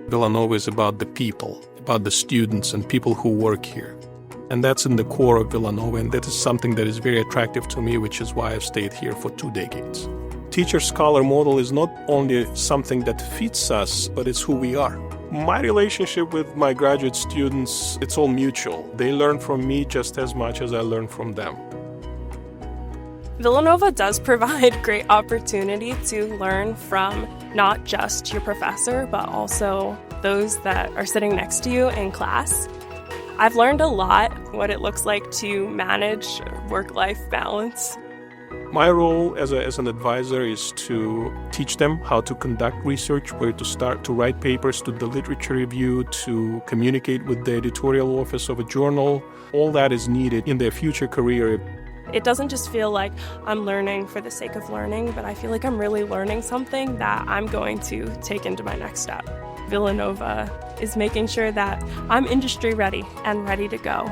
Villanova is about the people, about the students and people who work here. And that's in the core of Villanova, and that is something that is very attractive to me, which is why I've stayed here for 2 decades. Teacher-scholar model is not only something that fits us, but it's who we are. My relationship with my graduate students, it's all mutual. They learn from me just as much as I learn from them. Villanova does provide great opportunity to learn from not just your professor, but also those that are sitting next to you in class. I've learned a lot what it looks like to manage work-life balance. My role as an advisor is to teach them how to conduct research, where to start to write papers, to do literature review, to communicate with the editorial office of a journal. All that is needed in their future career. It doesn't just feel like I'm learning for the sake of learning, but I feel like I'm really learning something that I'm going to take into my next step. Villanova is making sure that I'm industry ready and ready to go.